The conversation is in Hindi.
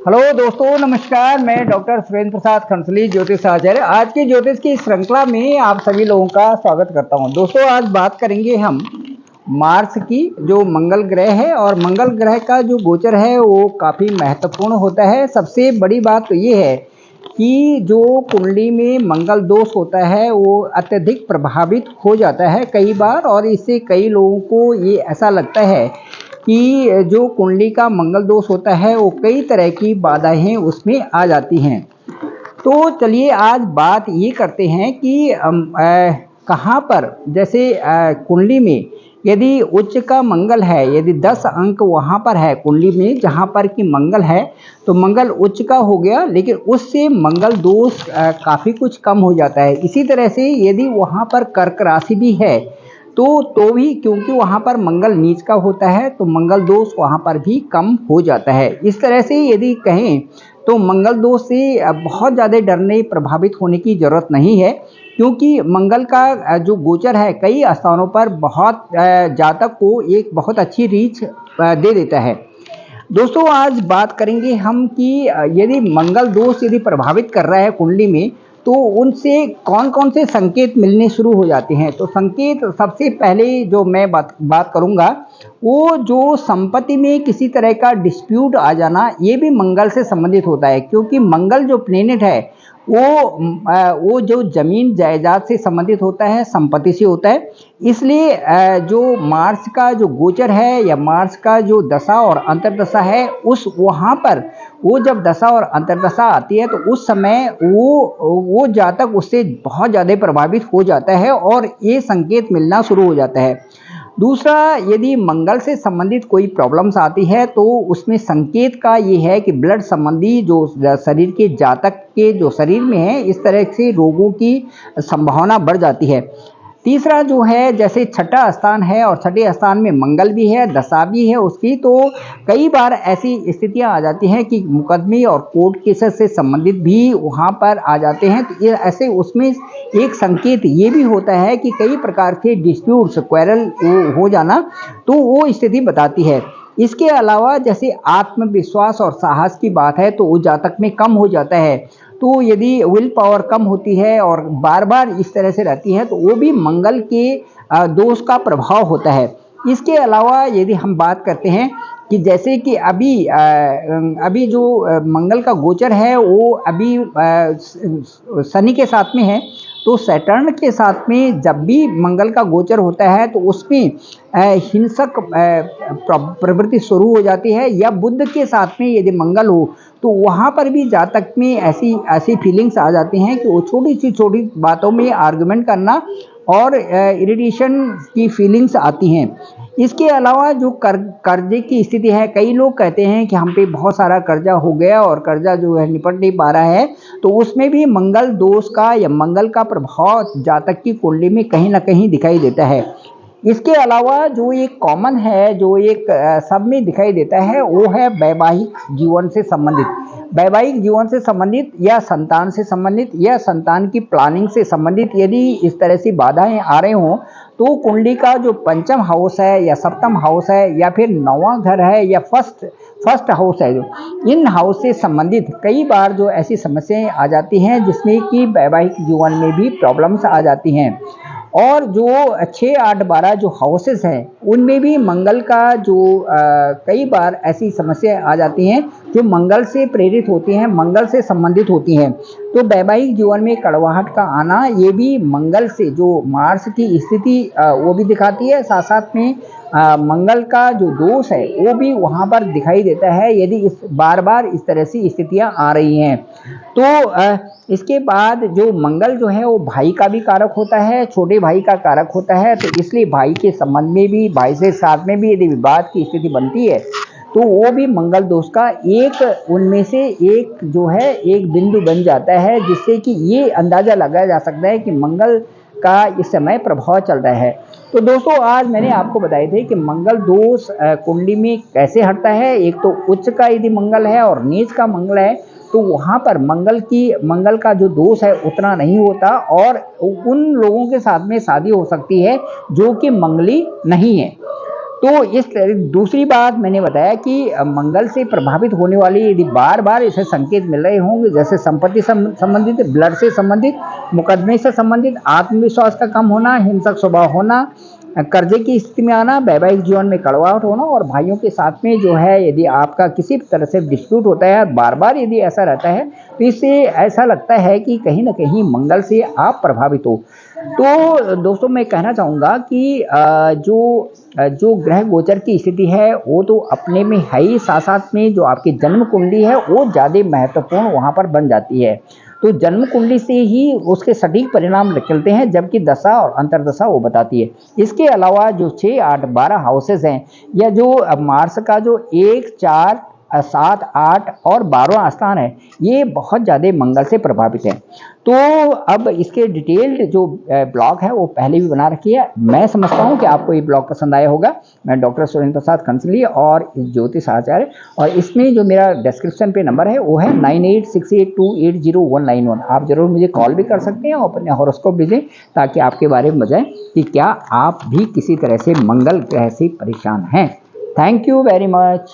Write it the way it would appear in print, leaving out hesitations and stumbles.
हेलो दोस्तों, नमस्कार। मैं डॉक्टर सुरेंद्र प्रसाद खंसली, ज्योतिष आचार्य। आज की ज्योतिष की श्रृंखला में आप सभी लोगों का स्वागत करता हूं। दोस्तों, आज बात करेंगे हम मार्स की, जो मंगल ग्रह है। और मंगल ग्रह का जो गोचर है वो काफ़ी महत्वपूर्ण होता है। सबसे बड़ी बात तो ये है कि जो कुंडली में मंगल दोष होता है वो अत्यधिक प्रभावित हो जाता है कई बार, और इससे कई लोगों को ये ऐसा लगता है कि जो कुंडली का मंगल दोष होता है वो कई तरह की बाधाएं उसमें आ जाती हैं। तो चलिए आज बात ये करते हैं कि कहाँ पर, जैसे कुंडली में यदि उच्च का मंगल है, यदि 10 अंक वहाँ पर है कुंडली में जहाँ पर कि मंगल है, तो मंगल उच्च का हो गया, लेकिन उससे मंगल दोष काफ़ी कुछ कम हो जाता है। इसी तरह से यदि वहाँ पर कर्क राशि भी है तो भी, क्योंकि वहाँ पर मंगल नीच का होता है, तो मंगल दोष वहाँ पर भी कम हो जाता है। इस तरह से यदि कहें तो मंगल दोष से बहुत ज़्यादा डरने, प्रभावित होने की ज़रूरत नहीं है, क्योंकि मंगल का जो गोचर है कई स्थानों पर बहुत जातक को एक बहुत अच्छी रीच दे देता है। दोस्तों, आज बात करेंगे हम कि यदि मंगल दोष यदि प्रभावित कर रहा है कुंडली में, तो उनसे कौन कौन से संकेत मिलने शुरू हो जाते हैं। तो संकेत सबसे पहले जो मैं बात करूंगा, वो जो संपत्ति में किसी तरह का डिस्प्यूट आ जाना, ये भी मंगल से संबंधित होता है। क्योंकि मंगल जो प्लेनेट है वो जो जमीन जायदाद से संबंधित होता है, संपत्ति से होता है। इसलिए जो मार्स का जो गोचर है या मार्स का जो दशा और अंतर्दशा है, उस वहाँ पर वो जब दशा और अंतर्दशा आती है तो उस समय वो जातक उससे बहुत ज़्यादा प्रभावित हो जाता है और ये संकेत मिलना शुरू हो जाता है। दूसरा, यदि मंगल से संबंधित कोई प्रॉब्लम्स आती है तो उसमें संकेत का ये है कि ब्लड संबंधी जो शरीर के जातक के जो शरीर में है, इस तरह से रोगों की संभावना बढ़ जाती है। तीसरा जो है, जैसे छठा स्थान है और छठे स्थान में मंगल भी है, दशा भी है उसकी, तो कई बार ऐसी स्थितियां आ जाती हैं कि मुकदमे और कोर्ट केसेस से संबंधित भी वहां पर आ जाते हैं। तो ये ऐसे उसमें एक संकेत ये भी होता है कि कई प्रकार के डिस्प्यूट्स, क्वेरल हो जाना, तो वो स्थिति बताती है। इसके अलावा जैसे आत्मविश्वास और साहस की बात है तो वो जातक में कम हो जाता है। तो यदि विल पावर कम होती है और बार बार इस तरह से रहती है तो वो भी मंगल के दोष का प्रभाव होता है। इसके अलावा यदि हम बात करते हैं कि जैसे कि अभी जो मंगल का गोचर है वो अभी शनि के साथ में है, तो सैटर्न के साथ में जब भी मंगल का गोचर होता है तो उसमें हिंसक प्रवृत्ति शुरू हो जाती है। या बुध के साथ में यदि मंगल हो तो वहाँ पर भी जातक में ऐसी फीलिंग्स आ जाती हैं कि वो छोटी बातों में आर्गुमेंट करना और इरिटेशन की फीलिंग्स आती हैं। इसके अलावा जो कर्जे की स्थिति है, कई लोग कहते हैं कि हम पे बहुत सारा कर्जा हो गया और कर्जा जो है निपट नहीं पा रहा है, तो उसमें भी मंगल दोष का या मंगल का प्रभाव जातक की कुंडली में कहीं ना कहीं दिखाई देता है। इसके अलावा जो एक कॉमन है, जो एक सब में दिखाई देता है, वो है वैवाहिक जीवन से संबंधित। वैवाहिक जीवन से संबंधित या संतान से संबंधित या संतान की प्लानिंग से संबंधित यदि इस तरह से बाधाएं आ रही हों, तो कुंडली का जो पंचम हाउस है या सप्तम हाउस है या फिर नौवां घर है या फर्स्ट हाउस है, जो इन हाउस से संबंधित कई बार जो ऐसी समस्याएं आ जाती हैं जिसमें कि वैवाहिक जीवन में भी प्रॉब्लम्स आ जाती हैं। और जो 6, 8, 12 जो हाउसेस हैं उनमें भी मंगल का जो कई बार ऐसी समस्याएं आ जाती हैं जो मंगल से प्रेरित होती हैं, मंगल से संबंधित होती हैं। तो वैवाहिक जीवन में कड़वाहट का आना, ये भी मंगल से, जो मार्स की स्थिति वो भी दिखाती है। साथ साथ में मंगल का जो दोष है वो भी वहाँ पर दिखाई देता है यदि बार बार इस तरह से स्थितियाँ आ रही हैं। तो इसके बाद जो मंगल जो है वो भाई का भी कारक होता है, छोटे भाई का कारक होता है। तो इसलिए भाई के संबंध में भी, भाई से साथ में भी यदि विवाद की स्थिति बनती है तो वो भी मंगल दोष का एक, उनमें से एक जो है, एक बिंदु बन जाता है, जिससे कि ये अंदाजा लगाया जा सकता है कि मंगल का इस समय प्रभाव चल रहा है। तो दोस्तों, आज मैंने आपको बताए थे कि मंगल दोष कुंडली में कैसे हटता है। एक तो उच्च का यदि मंगल है और नीच का मंगल है तो वहाँ पर मंगल का जो दोष है उतना नहीं होता, और उन लोगों के साथ में शादी हो सकती है जो कि मंगली नहीं है। तो इस दूसरी बात मैंने बताया कि मंगल से प्रभावित होने वाली यदि बार बार इसे संकेत मिल रहे होंगे, जैसे संपत्ति संबंधित, ब्लड से संबंधित, मुकदमे से संबंधित, आत्मविश्वास का कम होना, हिंसक स्वभाव होना, कर्जे की स्थिति में आना, वैवाहिक जीवन में कड़वाहट होना और भाइयों के साथ में जो है यदि आपका किसी तरह से डिस्प्यूट होता है, बार बार यदि ऐसा रहता है, तो इससे ऐसा लगता है कि कहीं ना कहीं मंगल से आप प्रभावित हो। तो दोस्तों मैं कहना चाहूँगा कि जो ग्रह गोचर की स्थिति है वो तो अपने में है ही, साथ साथ में जो आपकी जन्म कुंडली है वो ज़्यादा महत्वपूर्ण वहाँ पर बन जाती है। तो जन्म कुंडली से ही उसके सटीक परिणाम निकलते हैं, जबकि दशा और अंतर्दशा वो बताती है। इसके अलावा जो 6, 8, 12 हाउसेस हैं, या जो मार्स का जो 1, 4, 7, 8 और 12वां स्थान है, ये बहुत ज़्यादा मंगल से प्रभावित है। तो अब इसके डिटेल्ड जो ब्लॉग है वो पहले भी बना रखी है। मैं समझता हूँ कि आपको ये ब्लॉग पसंद आया होगा। मैं डॉक्टर सुरेंद्र प्रसाद खंसली और ज्योतिष आचार्य, और इसमें जो मेरा डिस्क्रिप्शन पे नंबर है वो है 9868280191। आप जरूर मुझे कॉल भी कर सकते हैं और अपने हॉरोस्कोप भेजें, ताकि आपके बारे में बताएं कि क्या आप भी किसी तरह से मंगल ग्रह से परेशान हैं। Thank you very much.